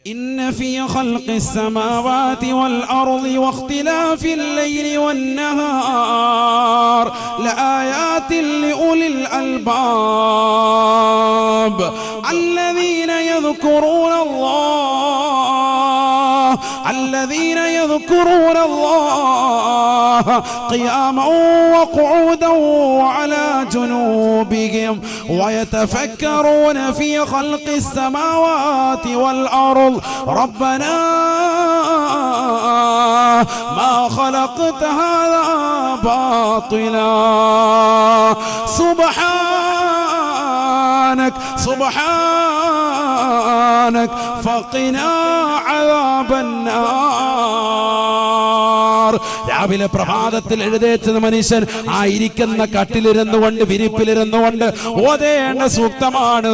إن في خلق السماوات والأرض واختلاف الليل والنهار لآيات لأولي الألباب الذين يذكرون الله قياما وقعودا وعلى جنوبهم ويتفكرون في خلق السماوات والأرض ربنا ما خلقت هذا باطلا سبحانك فقنا عذاب النار. രാവിലെ പ്രഭാതത്തിൽ എഴുന്നേറ്റ് മനുഷ്യൻ ആയിരിക്കുന്ന കട്ടിലിരുന്നുകൊണ്ട് വിരിപ്പിലിരുന്നുകൊണ്ട് ഓതേണ്ട സൂക്തമാണ്.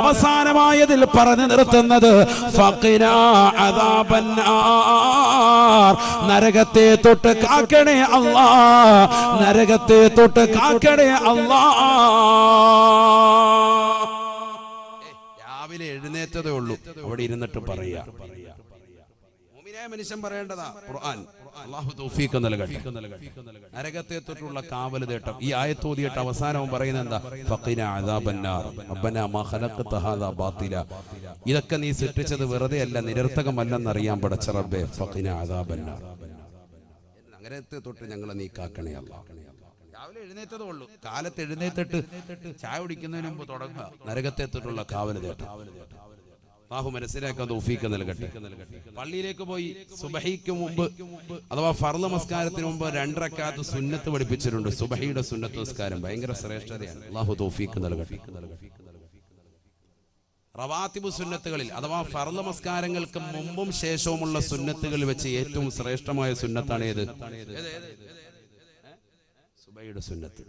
അവസാനമായതിൽ പറഞ്ഞു നിർത്തുന്നത് ഫഖിനാ അദാബന്നാർ, നരകത്തെ തൊട്ട് കാക്കണേ അല്ലാഹ്, നരകത്തെ തൊട്ട് കാക്കണേ അല്ലാഹ്. രാവിലെ എഴുന്നേറ്റതേ ഉള്ളൂ, അവിടെ ഇരുന്നിട്ട് പറയാ. മനുഷ്യൻ പറയേണ്ടതാ ഖുർആൻ. അല്ലാഹു തൗഫീഖ് നൽകട്ടെ. നരകത്തെ തൊട്ടുള്ള കാവൽ തേട്ടം ഈ ആയത്തോതിയിട്ട് അവസാനവും പറയുന്നത് എന്താ? ഫഖിനാ അദാബന്നാർ റബ്ബനാ മാ ഖലഖത ഹാദാ ബാത്തില. ഇതൊക്കെ നീ സൃഷ്ടിച്ചത് വെറുതെ അല്ല, നിരർത്ഥകമല്ലെന്നറിയാൻ പടച്ച റബ്ബേ, ഫഖിനാ അദാബന്നാർ, നരകത്തെ തൊട്ട് ഞങ്ങളെ നീ കാക്കണേ അല്ലാഹ്. രാവിലെ എഴുന്നേറ്റതേ ഉള്ളൂ, കാലത്ത് എഴുന്നേറ്റിട്ട് ചായ കുടിക്കുന്നതിന് മുമ്പ് തുടങ്ങുക നരകത്തെ തൊട്ടുള്ള കാവൽ തേട്ടം. അല്ലാഹു മനസ്സിലാക്കാൻ തൗഫീഖ് നൽകട്ടെ. പള്ളിയിലേക്ക് പോയി സുബഹിക്ക് മുമ്പ് അഥവാ ഫർള് നമസ്കാരത്തിന് മുമ്പ് 2 റക്അത്ത് സുന്നത്ത് പഠിപ്പിച്ചിട്ടുണ്ട്. സുബഹിയുടെ സുന്നത്ത് നമസ്കാരം ഭയങ്കര ശ്രേഷ്ഠതയാണ്. അല്ലാഹു തൗഫീഖ് നൽകട്ടെ. റവാത്തിബ് സുന്നത്തുകളിൽ അഥവാ ഫർള് നമസ്കാരങ്ങൾക്ക് മുമ്പും ശേഷവുമുള്ള സുന്നത്തുകളിൽ വെച്ച് ഏറ്റവും ശ്രേഷ്ഠമായ സുന്നത്താണ് ഏത്? സുബഹിയുടെ സുന്നത്ത്.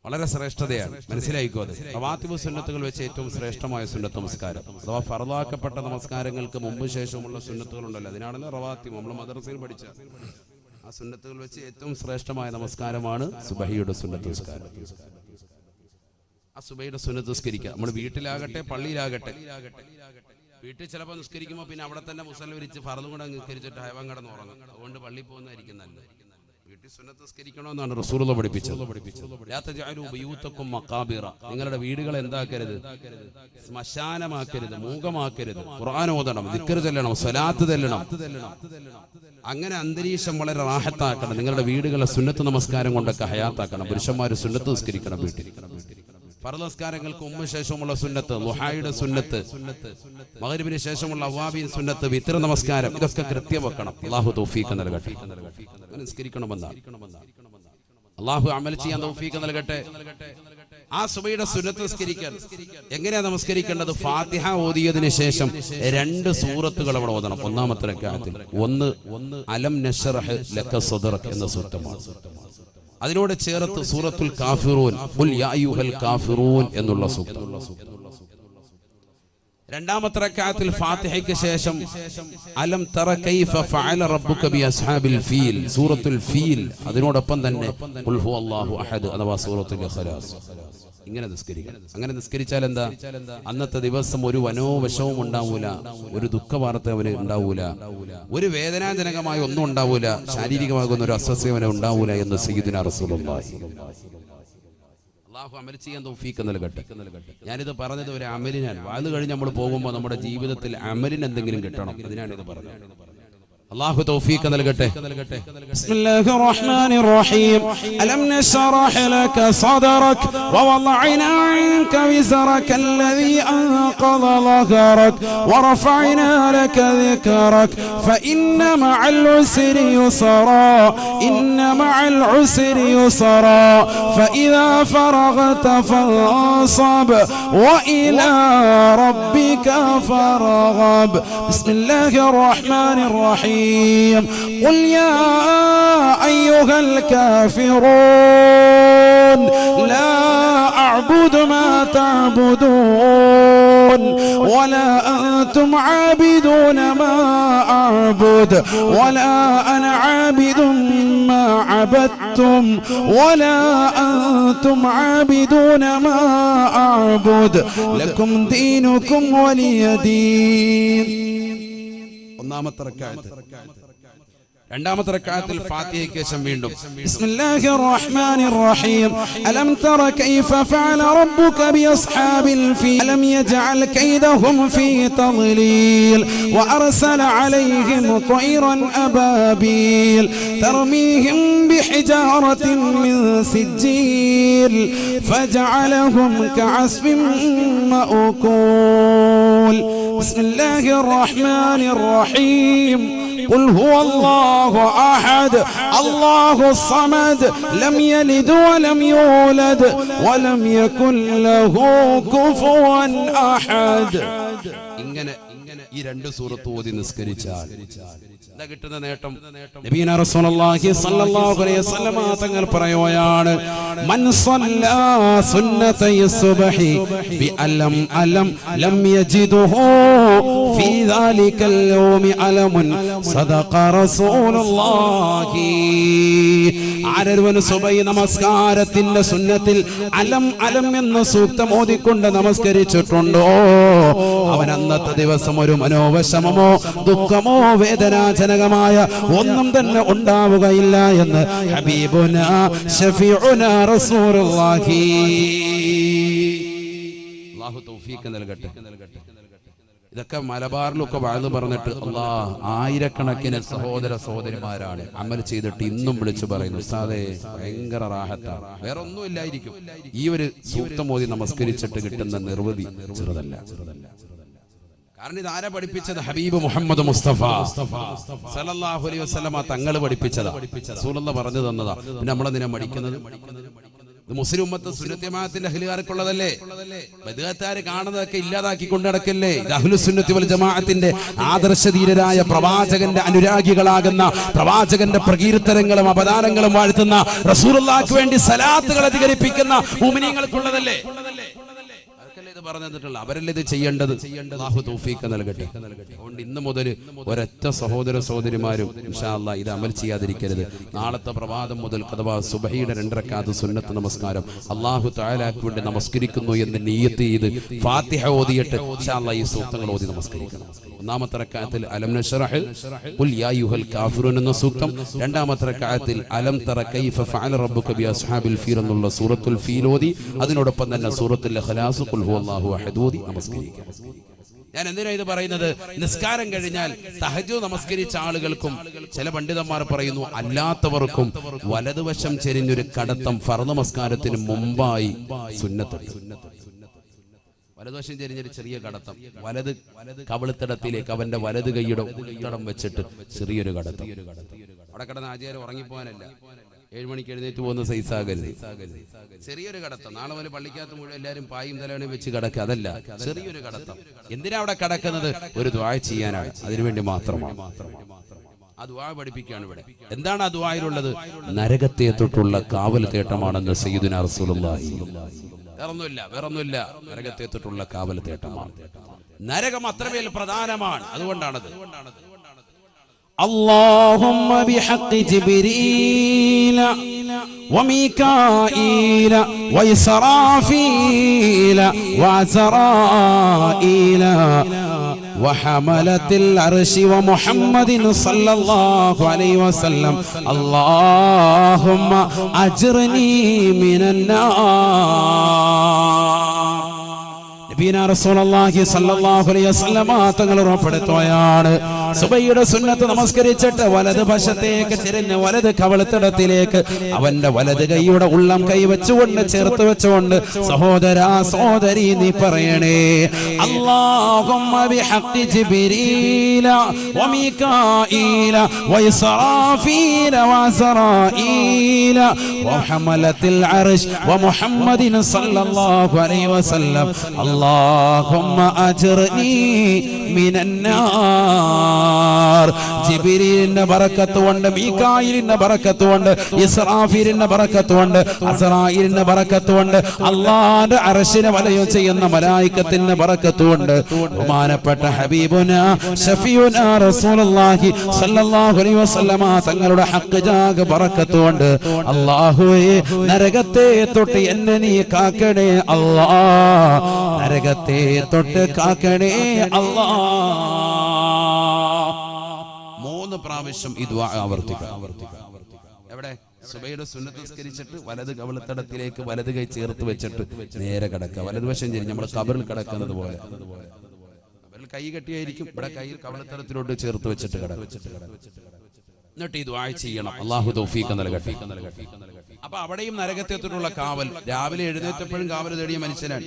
വളരെ ശ്രേഷ്ഠതയാണ്, മനസ്സിലായിക്കോ. അത് റവാത്തിബ് സുന്നത്തുകൾ വെച്ച് ഏറ്റവും ശ്രേഷ്ഠമായ സുന്നത്ത് നമസ്കാരം അഥവാ ഫർളാക്കപ്പെട്ട നമസ്കാരങ്ങൾക്ക് മുമ്പ് ശേഷമുള്ള സുന്നത്തുകളുണ്ടല്ലോ, അതിനാണല്ലോ റവാത്തിബ്. നമ്മൾ മദ്രസയിൽ പഠിച്ച ആ സുന്നത്തുകൾ വെച്ച് ഏറ്റവും ശ്രേഷ്ഠമായ നമസ്കാരമാണ് സുബഹിയുടെ സുന്നത്ത് നമസ്കാരം. ആ സുബഹിയുടെ സുന്നത്ത് നിസ്കരിക്കുക നമ്മൾ വീട്ടിലാകട്ടെ പള്ളിയിലാകട്ടെ. വീട്ടിൽ ചിലപ്പോൾ നിസ്കരിക്കുമ്പോൾ പിന്നെ അവിടെ തന്നെ മുസല്ല വിരിച്ച് ഫർളും കൂടെ നിസ്കരിച്ചിട്ട് ഹൈവാൻ കിടന്ന് ഉറങ്ങും. അതുകൊണ്ട് പള്ളിയിൽ പോകുന്നതായിരിക്കും നല്ലത്. വീട്ടിൽ സുന്നത്ത് നിസ്കരിക്കണമെന്നാണ് റസൂലുള്ളാഹി പഠിപ്പിച്ചത്. ലാ തജഅലു ബയൂതകും മഖാബിറ, നിങ്ങളുടെ വീടുകളെ എന്താക്കരുത്? ശ്മശാനമാക്കരുത്, മൂകമാക്കരുത്. ഖുർആൻ ഓതണം, ദിക്ർ ചൊല്ലണം, സ്വലാത്ത് ചൊല്ലണം. അങ്ങനെ അന്തരീക്ഷം വളരെ റാഹത്താക്കണം. നിങ്ങളുടെ വീടുകളെ സുന്നത്ത് നമസ്കാരം കൊണ്ടൊക്കെ ഹയാത്താക്കണം. പുരുഷന്മാർ സുന്നത്ത് നിസ്കരിക്കണം വീട്ടിൽ. ഫർള് നമസ്കാരങ്ങൾക്ക് മുമ്പ് ശേഷമുള്ള സുന്നത്ത്, ളുഹായുടെ സുന്നത്ത്, മഗ്രിബിന് ശേഷമുള്ള അവ്വാബിൻ സുന്നത്ത്, വിത്ർ നമസ്കാരം, ഇതൊക്കെ കൃത്യം വെക്കണം. അല്ലാഹു തൗഫീഖ് നൽകട്ടെ. നിസ്കരിക്കണമെന്നാണ്. അല്ലാഹു അമൽ ചെയ്യാൻ തൗഫീഖ് നൽകട്ടെ. ആ സുബഹിയുടെ സുന്നത്ത് നിസ്കരിക്കാൻ എങ്ങനെയാ നമസ്കരിക്കേണ്ടത്? ഫാത്തിഹ ഓതിയതിനു ശേഷം 2 സൂറത്തുകൾ അവിടെ ഓതണം. ഒന്നാമത്തെ റക്അത്തിൽ ഒന്ന് അലം നശ്റഹ് ലക സദ്റക എന്ന സൂറത്താണ്. അതിനോട് ചേർത്ത് സൂറത്തുൽ കാഫിറൂൻ, ഖുൽ യാ അയ്യുഹൽ കാഫിറൂൻ എന്നുള്ള സൂക്തം. രണ്ടാമത്തെ റക്അത്തിൽ ഫാത്തിഹയ്ക്ക് ശേഷം അലം തറ കൈഫ ഫഅല റബ്ബുക ബി അസ്ഹാബിൽ ഫീൽ, സൂറത്തുൽ ഫീൽ. അതിനോടൊപ്പം തന്നെ ഖുൽ ഹുവല്ലാഹു അഹദ് അഥവാ സൂറത്തുൽ ഇഖ്ലാസ്. ഇങ്ങനെ നിസ്കരിക്കണം. അങ്ങനെ നിസ്കരിച്ചാൽ എന്താ? അന്നത്തെ ദിവസം ഒരു വനോവശവും ഉണ്ടാവൂല, ഒരു ദുഃഖവാർത്ത അവന് ഉണ്ടാവൂല, ഒരു വേദനാജനകമായ ഒന്നും ഉണ്ടാവൂല, ശാരീരികമാകുന്ന ഒരു അസ്വസ്ഥ അവന് ഉണ്ടാവൂല എന്ന് സയ്യിദുനാ റസൂലുള്ളാഹി. അല്ലാഹു അമൽ ചെയ്യാൻ തൗഫീഖ് നൽകട്ടെ. ഞാനിത് പറഞ്ഞത് ഒരു അമലിനാണ്. വാത് കഴിഞ്ഞ് നമ്മൾ പോകുമ്പോൾ നമ്മുടെ ജീവിതത്തിൽ അമലിന് എന്തെങ്കിലും കിട്ടണം, അതിനാണ് ഇത് പറഞ്ഞത്. الله توفيق നൽകട്ടെ. بسم الله الرحمن الرحيم ألم نشرح لك صدرك ووضعنا عنك وزرك الذي أنقض ظهرك ورفعنا لك ذكرك فإن مع العسر يسرا إن مع العسر يسرا فإذا فرغت فانصب وإلى ربك فارغب. بسم الله الرحمن الرحيم قل يا أيها الكافرون لا أعبد ما تعبدون ولا أنتم عابدون ما أعبد ولا أنا عابد ما عبدتم عبدتم ولا أنتم عابدون ما أعبد لكم دينكم ولي دين. ഒന്നാമത്തെ റക്അത്ത്. രണ്ടാമത്തെ റക്അത്തിൽ ഫാത്തിഹയ്ക്ക് ശേഷം വീണ്ടും ബിസ്മില്ലാഹിർ റഹ്മാനിർ റഹീം അലം തറ കൈഫ ഫഅല റബ്ബുക ബിഅസ്ഹാബിൽ ഫീൽ അലം യജ്അൽ കൈദഹും ഫീ തദ്ലീൽ വഅർസല അലൈഹിം ത്വയ്റൻ അബാബീൽ തർമീഹിം ബിഹിജാറത്തിൻ മിൻ സിജ്ജീൽ ഫജഅലഹും കഅസ്ഫിൻ മഅകൂൽ. ബിസ്മില്ലാഹിർ റഹ്മാനിർ റഹീം قل هو الله أحد الله الصمد لم يلد ولم يولد ولم يكن له كفوا أحد. ഇങ്ങനെ ഈ രണ്ട് സൂറത്ത് ഓതി നിസ്കരിച്ചാൽ എന്താ കിട്ടുന്ന നേട്ടം? നബിയന റസൂലുള്ളാഹി സ്വല്ലല്ലാഹു അലൈഹി വസല്ലമ തങ്ങൾ പറയുകയാണ്, മൻ സ്വല്ലാ സുന്നതൈ സുബ്ഹി ബി അലം അലം ലം യജിദുഹു ഫീ ദാലികൽ യൗമി അലമുൻ സദഖ റസൂലുള്ളാഹി. ആരൊരുവൻ സുബഹി നമസ്കാരത്തിന്റെ സുന്നത്തിൽ അലം അലം എന്ന സൂക്തം ഓതിക്കൊണ്ട് നമസ്കരിച്ചിട്ടുണ്ടോ അവൻ അന്നത്തെ ദിവസം ഒരു മനോവിഷമമോ ദുഃഖമോ വേദനാജനകമായ ഒന്നും തന്നെ ഉണ്ടാവുകയില്ല എന്ന് ഹബീബുനാ ശഫീഉനാ റസൂലുള്ളാഹി. അല്ലാഹു തൗഫീഖ് നൽകട്ടെ. ഇതൊക്കെ മലബാറിലൊക്കെ വാഴ്ന്നു പറഞ്ഞിട്ട് ആയിരക്കണക്കിന് സഹോദര സഹോദരിമാരാണ് അമൽ ചെയ്തിട്ട് ഇന്നും വിളിച്ചു പറയുന്നു, ഉസ്താദേ ഭയങ്കര റാഹത്താണ്, വേറെ ഒന്നുമില്ലായിരിക്കും. ഈ ഒരു സൂക്തം ഓതി നമസ്കരിച്ചിട്ട് കിട്ടുന്ന നിർവൃതി ചെറുതല്ല. കാരണം ഇത് ആരാ പഠിപ്പിച്ചത്? ഹബീബ് മുഹമ്മദ് മുസ്തഫ സല്ലല്ലാഹു അലൈഹി വസല്ലമ തങ്ങൾ പഠിപ്പിച്ചതാ, റസൂലുള്ളാഹി പറഞ്ഞു തന്നതാ. പിന്നെ നമ്മളെന്തിനാ പഠിക്കുന്നത്? ഇത് മുസ്ലിം ഉമ്മത്ത് സുന്നത്ത് ജമാഅത്തിന്റെ അഹ്ലുകാർക്കുള്ളതല്ലേ? ബദ്അത്താര് കാണുന്നതൊക്കെ ഇല്ലാതാക്കി കൊണ്ട് നടക്കല്ലേ? ഇത് അഹ്ലുസ് സുന്നത്തി വൽ ജമാഅത്തിന്റെ ആദർശധീരരായ പ്രവാചകന്റെ അനുരാഗികളാകുന്ന പ്രവാചകന്റെ പ്രകീർത്തനങ്ങളും അപദാനങ്ങളും വാഴ്ത്തുന്ന റസൂലുള്ളാഹിക്ക് വേണ്ടി സലാത്തുകൾ അധികരിപ്പിക്കുന്ന മുഅ്മിനീങ്ങൾക്കുള്ളതല്ലേ? പറഞ്ഞിട്ടുള്ള അവരല്ലേ ഇത് ചെയ്യേണ്ടത്. അല്ലാഹു തൗഫീഖ് നൽകട്ടെ. അതുകൊണ്ട് ഇന്ന് മുതൽ ഒരൊറ്റ സഹോദര സഹോദരിമാരും ഇൻഷാ അല്ലാഹ് ഇത് അമൽ ചെയ്യാതിരിക്കരുത്. നാളത്തെ പ്രഭാതം മുതൽ അഥവാ സുബഹിയുടെ 2 റക്അത്ത് സുന്നത്ത് നമസ്കാരം അല്ലാഹു തആലക്ക് വേണ്ടി നമസ്കരിക്കുന്നു എന്ന് നിയ്യത്ത് ചെയ്ത് ഫാത്തിഹ ഓതിയിട്ട് ഇൻഷാ അല്ലാഹ് ഈ സൂക്തങ്ങൾ ഓതി നമസ്കരിക്കണം. ഒന്നാമത്തെ റക്അത്തിൽ അലം നശ്റഹ് ഖുൽ യാ അയ്യുഹൽ കാഫിറൂൻ എന്ന സൂക്തം, രണ്ടാമത്തെ റക്അത്തിൽ അലം തറ കൈഫ ഫഅല റബ്ബുക ബി അസ്ഹാബിൽ ഫീൽ എന്നുള്ള സൂറത്തുൽ ഫീൽ ഓതി അതിനോടൊപ്പം തന്നെ സൂറത്തുൽ ഇഖ്ലാസ് ഖുൽ ഹുവല്ലാഹു അഹദ് ഓതി നമസ്കരിക്കുക. ഞാൻ എന്തിനാ ഇത് പറയുന്നത്? നിസ്കാരം കഴിഞ്ഞാൽ തഹജ്ജുദ് നമസ്കരിച്ച ആളുകൾക്കും ചില പണ്ഡിതന്മാർ പറയുന്നു അല്ലാത്തവർക്കും വലതുവശം ചെരിഞ്ഞൊരു കടത്തം ഫർദ് നമസ്കാരത്തിന് മുമ്പായി സുന്നത്ത്. വലതുവശം ചെരിഞ്ഞൊരു ചെറിയ കടത്തം, വലത് കവിളുത്തടത്തിലേക്ക് അവന്റെ വലത് കൈയുടെ ഉൾത്തടം വെച്ചിട്ട് ചെറിയൊരു കടത്തം. അവിടെ കിടന്ന് ആചാരം ഉറങ്ങിപ്പോകാനല്ല, 7 മണിക്ക് എഴുന്നേറ്റ് പോകുന്ന സൈസാകരുത്. ചെറിയൊരു കടത്തം. നാളെ മുതൽ പള്ളിക്കകത്ത് മുഴുവൻ എല്ലാവരും പായും തലവണയും വെച്ച് കിടക്കുക, അതല്ല, ചെറിയൊരു കടത്തം. എന്തിനാ അവിടെ കിടക്കുന്നത്? ഒരു ദുആ ചെയ്യാനാണ്, അതിനുവേണ്ടി മാത്രമാണ്. ആ ദുആ പഠിപ്പിക്കുകയാണ് ഇവിടെ. എന്താണ് ആ ദുആയിലുള്ളത്? നരകത്തെ തൊട്ടുള്ള കാവൽ തേട്ടമാണെന്ന് സയ്യിദുനാ റസൂലുള്ളാഹി. വേറൊന്നുമില്ല, നരകത്തെ തൊട്ടുള്ള കാവൽ തേട്ടമാണ്. നരകം അത്രമേൽ പ്രധാനമാണ്, അതുകൊണ്ടാണത്. اللهم بحق جبريل وميكائيل وإسرافيل وعزرائيل وحملة العرش ومحمد صلى الله عليه وسلم اللهم أجرني من النار. നബിയനാ റസൂലുള്ളാഹി സ്വല്ലല്ലാഹു അലൈഹി വസല്ലമ തങ്ങൾ ഉറപ്പെടുത്തുകയാണ്, സുബഹിയുടെ സുന്നത്ത് നമസ്കരിച്ചിട്ട് വലത് വശത്തേക്ക് തിരിഞ്ഞ് വലത് കവിളുത്തടത്തിലേക്ക് അവന്റെ വലത് കൈയുടെ ഉള്ളം കൈ വെച്ചുകൊണ്ട് ചേർത്ത് വെച്ചുകൊണ്ട് സഹോദരാ സഹോദരി നീ പറയണേ, അല്ലാഹുമ്മ ബിഹഖി ജിബ്രീല വമീകാഈല വഇസ്റാഫീല വഅസ്റാഈല വഹമലത്തിൽ അർശ് വമുഹമ്മദിൻ സ്വല്ലല്ലാഹു അലൈഹി വസല്ലം അല്ലാഹുമ്മ അജ്ർനി മിനന്നാർ. ജിബ്രീലിന്റെ ബറക്കത്ത് കൊണ്ട്, മീകായിലിന്റെ ബറക്കത്ത് കൊണ്ട്, ഇസ്രാഫീലിന്റെ ബറക്കത്ത് കൊണ്ട്, അസ്റായീലിന്റെ ബറക്കത്ത് കൊണ്ട്, അല്ലാഹുവിന്റെ അർശിനെ വലയം ചെയ്യുന്ന മലായികത്തിന്റെ ബറക്കത്ത് കൊണ്ട്, ബഹുമാനപ്പെട്ട ഹബീബുനാ ശഫീഉനാ റസൂലുള്ളാഹി സ്വല്ലല്ലാഹു അലൈഹി വസല്ലമ തങ്ങളുടെ ഹഖ് ജാഗ ബറക്കത്ത് കൊണ്ട് അല്ലാഹുവേ നരകത്തെ തൊട്ട് എന്നെ നീ കാക്കണേ അല്ലാഹ്. നരകത്തെ തൊട്ട് കാക്കണേ അല്ലാഹ്. 3 പ്രാവശ്യം ഈ ദുആ ആവർത്തിക്കുക. എവിടെ? സുബഹിയുടെ സുന്നത്ത് നിസ്കരിച്ചിട്ട് വലത് കവിളത്തടത്തിലേക്ക് വലത് കൈ ചേർത്ത് വെച്ചിട്ട് നേരെ കിടക്കുക. വലതുവശം ചെരിഞ്ഞ് നമ്മൾ ഖബറിൽ കിടക്കുന്നത് പോലെ. ഖബറിൽ കൈ കെട്ടിയായിരിക്കും, ഇവിടെ കൈ കവിളത്തടത്തിലോട്ട് ചേർത്ത് വെച്ചിട്ട് കിടക്കുക. എന്നിട്ട് ഈ ദുആ ചെയ്യണം. അല്ലാഹു തൗഫീഖ് നൽകട്ടെ. അപ്പൊ അവിടെയും നരകത്തെത്തിട്ടുള്ള കാവൽ. രാവിലെ എഴുന്നേറ്റപ്പോഴും കാവൽ തേടിയ മനുഷ്യനാണ്.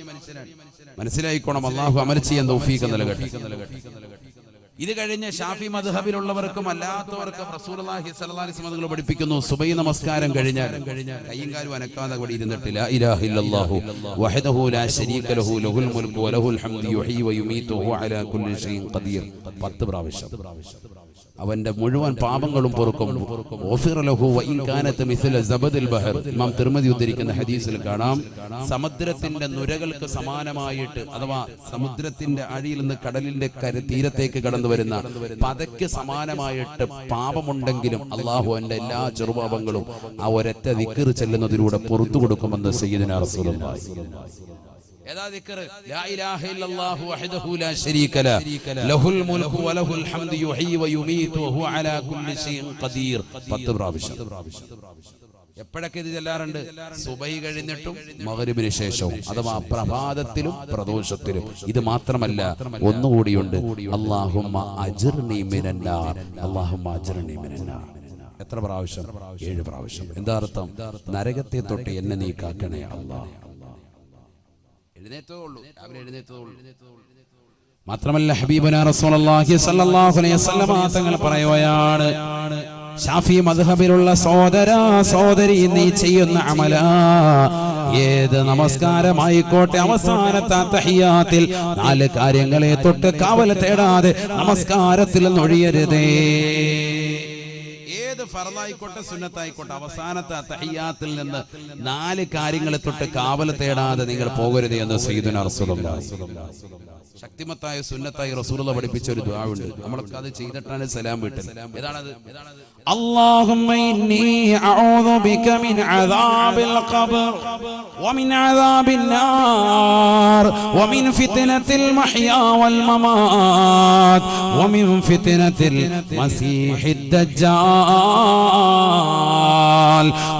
മനസ്സിലായിക്കോണം. അല്ലാഹു അമൽ ചെയ്യാൻ തൗഫീഖ് നൽകട്ടെ. ഇത് കഴിഞ്ഞ് ഷാഫി മദ്ഹബിലുള്ളവർക്കും അല്ലാത്തവർക്കും റസൂലുള്ളാഹി സ്വല്ലല്ലാഹി അലൈഹി വസല്ലം പഠിപ്പിക്കുന്നു, സുബഹി നമസ്കാരം കഴിഞ്ഞാൽ കൈയും കാലും അനക്കാതെ അവിടെ ഇരുന്നിട്ട് ലാ ഇലാഹ ഇല്ലല്ലാഹു വഹ്ദഹു ലാ ശരീക ലഹു ലഹുൽ മുൽക്കു വലഹുൽ ഹംദു യുഹ്യി വയുമീതു വഹുവ അലാ കുല്ലി ഷൈഇൻ ഖദീർ 10 പ്രാവശ്യം. അവന്റെ മുഴുവൻ പാപങ്ങളും പൊറുക്കും. ഇമാം തിർമിദി ഉദ്ധരിക്കുന്ന ഹദീസിൽ കാണാം, സമുദ്രത്തിന്റെ നുരകൾക്ക് സമാനമായിട്ട്, അഥവാ സമുദ്രത്തിന്റെ അടിയിൽ നിന്ന് കടലിന്റെ തീരത്തേക്ക് കടന്നു വരുന്ന പതയ്ക്ക് സമാനമായിട്ട് പാപമുണ്ടെങ്കിലും അള്ളാഹു എന്റെ എല്ലാ ചെറുപാപങ്ങളും ആ ഒരൊറ്റ ദിക്ർ ചെല്ലുന്നതിലൂടെ പുറത്തു കൊടുക്കുമെന്ന് സയ്യിദുനാ റസൂലുള്ളാഹി. ഏതാ ദിക്ർ? ലാ ഇലാഹ ഇല്ലല്ലാഹു വഹ്ദഹു ലാ ശരീക ലഹു ലഹുൽ മുൽക്കു വലഹുൽ ഹംദു യുഹ്യി വയുമീതു വഹുവ അലാ കുല്ലി ഷൈഇൻ ഖദീർ 10 പ്രാവശ്യം. എപ്പോഴൊക്കെ ഇത് ചെല്ലാറുണ്ട്? സുബഹി കഴിഞ്ഞിട്ടും മഗ്രിബിന് ശേഷവും, അഥവാ പ്രഭാതത്തിലും പ്രദോഷത്തിലും. ഇത് മാത്രമല്ല, ഒന്നുകൂടിയുണ്ട്, അല്ലാഹുമ്മ അജ്ർനി മിനന്നാർ. അല്ലാഹുമ്മ അജ്ർനി മിനന്നാർ. എത്ര പ്രാവശ്യം? 7 പ്രാവശ്യം. എന്താ അർത്ഥം? നരകത്തെ തൊട്ട് എന്നെ നീ കാക്കണേ അല്ലാഹ്. മാത്രമല്ല, ഹബീബുനാ റസൂലുള്ളാഹി സ്വല്ലല്ലാഹു അലൈഹി വസല്ലം തങ്ങൾ പറയുകയാണ്, ഷാഫി മദ്ഹബിലുള്ള സഹോദരാ സഹോദരി, നീ ചെയ്യുന്ന അമല ഏത് നമസ്കാരമായിക്കോട്ടെ, അവസാനത്തെ തഹിയ്യാത്തിൽ 4 കാര്യങ്ങളെ തൊട്ട് കാവൽ തേടാതെ നമസ്കാരത്തിൽ ഒഴിയരുതേ. ഏത് ഫർളായിക്കോട്ടെ സുന്നത്തായിക്കോട്ടെ, അവസാനത്തെ തഹിയ്യാത്തിൽ നിന്ന് 4 കാര്യങ്ങളെ തൊട്ട് കാവൽ തേടാതെ നിങ്ങൾ പോകരുത് എന്ന് സയ്യിദുനാ റസൂലുള്ളാഹി. ശക്തിമത്തായ സുന്നത്തായി റസൂലുള്ളാഹി പഠിപ്പിച്ച ഒരു ദുആ ഉണ്ട്. നമ്മളൊക്കെ അത് ചെയ്തിട്ടാണ് സലാം വീട്ടൽ. ഏതാണത്? അല്ലാഹുമ്മ ഇന്നി അഊദു ബിക മിൻ അദാബിൽ ഖബർ വമിൻ അദാബിൻ നാർ വമിൻ ഫിത്നത്തിൽ മഹ്യാ വൽ മമാത് വമിൻ ഫിത്നത്തിൽ മസീഹിദ് ദജ്ജാൽ.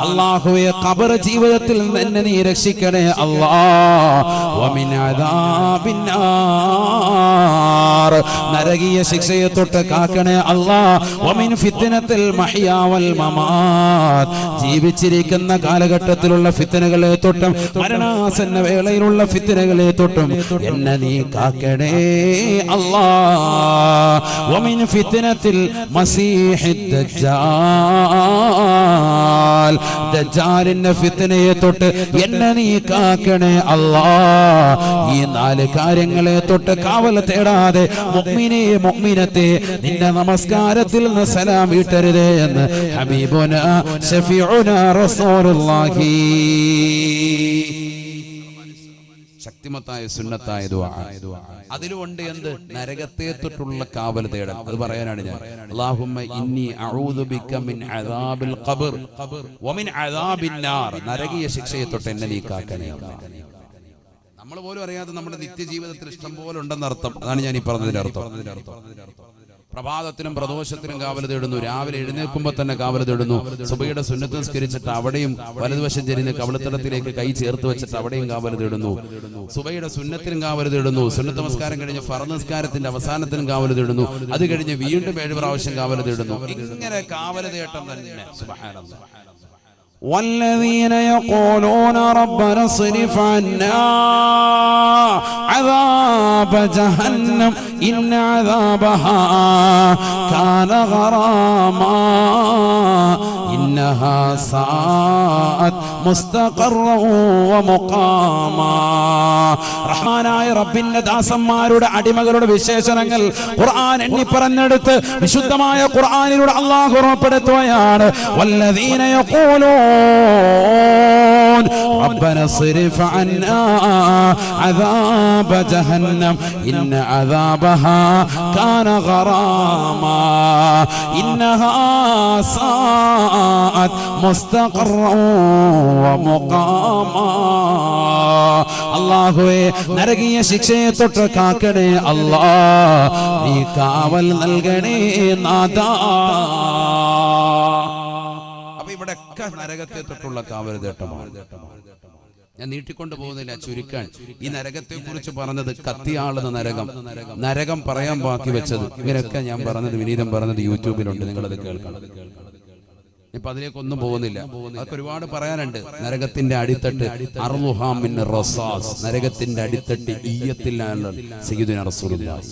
അല്ലാഹുവേ, ഖബർ ജീവിതത്തിൽ എന്നെ നീ രക്ഷിക്കണേ അല്ലാഹ്. വമിൻ അദാബിൻ നാർ, നരകീയ ശിക്ഷയെ തൊട്ട് കാക്കണേ അല്ലാഹ്. വമിൻ ഫിത്നത്തിൽ മഹ്യാ വൽ മമാത്, ജീവിച്ചിരിക്കുന്ന കാലഘട്ടത്തിലുള്ള ഫിത്നകളെ തൊട്ടും മരണാസന്ന വേളയിലുള്ള ഫിത്നകളെ തൊട്ടും എന്നെ നീ കാക്കണേ അല്ലാഹ്. വമിൻ ഫിത്നത്തിൽ മസീഹിദ് ദജ്ജാൽ, ദജ്ജാലിന്റെ ഫിത്നയെ തൊട്ട് എന്നെ നീ കാക്കണേ അല്ലാഹ്. ഈ 4 കാര്യങ്ങളെ തൊട്ട് കാവൽ തേടാതെ മുഅ്മിനേ മുഅ്മിനത്തെ നിന്റെ നമസ്കാരത്തിൽ നിന്ന് സലാം വീട്ടരുതേ എന്ന് ഹബീബുനാ ശഫീഉനാ റസൂലുള്ളാഹി. ശക്തിമത്തായ സുന്നത്തായ ദുആ. അതിലുണ്ട് എന്ത്? നരകത്തെ തൊട്ടുള്ള കാവൽ തേടൽ. അത് പറയാനാണ് ഞാൻ. അല്ലാഹുമ്മ ഇന്നി അഊദു ബിക മിൻ അദാബിൽ ഖബർ വമിൻ അദാബിൻ നാർ, നരകീയ ശിക്ഷയെ തൊട്ട് എന്നെ നീ കാക്കണേ അല്ലാഹ്. നമ്മൾ പോലും അറിയാതെ നമ്മുടെ നിത്യജീവിതത്തിൽ ഇഷ്ടം പോലെ ഉണ്ടെന്നർത്ഥം. അതാണ് ഞാൻ ഈ പറഞ്ഞതിന്റെ അർത്ഥം. പ്രഭാതത്തിനും പ്രദോഷത്തിനും കാവൽ തേടുന്നു. രാവിലെ എഴുന്നേൽക്കുമ്പോൾ തന്നെ കാവൽ തേടുന്നു. സുബഹിയുടെ സുന്നത്ത് നിസ്കരിച്ചിട്ട് അവിടെയും വലതുവശം ചെരിഞ്ഞ് കവിളത്തടത്തിലേക്ക് കൈ ചേർത്ത് വെച്ചിട്ട് അവിടെയും കാവൽ തേടുന്നു. സുബഹിയുടെ സുന്നത്തിനും കാവൽ തേടുന്നു. സുന്നത്ത് നമസ്കാരം കഴിഞ്ഞ് ഫർദ് നിസ്കാരത്തിന്റെ അവസാനത്തിനും കാവൽ തേടുന്നു. അത് കഴിഞ്ഞ് വീണ്ടും 7 പ്രാവശ്യം കാവൽ തേടുന്നു. ഇങ്ങനെ കാവൽ തേട്ടം തന്നെ. സുബ്ഹാനല്ലാഹ്. والذين يقولون ربنا اصرف عنا عذاب جهنم إن عذابها كان غراما إنها ساءت മുസ്തഖറൻ വമുഖാമാ. റഹ്മാനായ റബ്ബിന്റെ ദാസന്മാരുടെ അടിമകളുടെ വിശേഷണങ്ങൾ ഖുർആൻ എണ്ണി പറഞ്ഞെടുത്ത് വിശുദ്ധമായ ഖുർആനിലൂടെ അല്ലാഹു ഉറപ്പെടുത്തുകയാണ്. വല്ലദീന യഖൂലൂൻ റബ്ബന സ്രിഫ് അന്നാ അദാബ ജഹന്നം ഇന്ന അദാബഹാ കാന ഗറാമാ ഇന്നഹാ സാഅത് മുസ്തഖറൻ വമുഖാമാ. അല്ലാഹുവേ, നരകീയ ശിക്ഷയെ തൊട്ട് കാക്കണേ അല്ലാഹ്, നീ കാവൽ നൽകണേ നാഥാ. അപ്പൊ ഇവിടെയൊക്കെ നരകത്തെ തൊട്ടുള്ള കാവൽ തേട്ടമാണ്. ഞാൻ നീട്ടിക്കൊണ്ട് പോകുന്നില്ല, ചുരുക്കാൻ ഈ നരകത്തെ കുറിച്ച് പറഞ്ഞത് കത്തിയാളുന്ന നരകം, നരകം പറയാൻ ബാക്കി വെച്ചത്, ഇവരൊക്കെ ഞാൻ പറഞ്ഞത് വിനീതം പറഞ്ഞത് യൂട്യൂബിലുണ്ട്, നിങ്ങളത് കേൾക്കണം. ഇപ്പൊ അതിലേക്കൊന്നും പോകുന്നില്ല, അതൊക്കെ ഒരുപാട് പറയാനുണ്ട്. നരകത്തിന്റെ അടിത്തട്ട് അർളുഹാ മിൻ റസാസ്, നരകത്തിന്റെ അടിത്തട്ട് ഈയത്തിലാണ് സയ്യിദുനാ റസൂലുള്ളാഹി.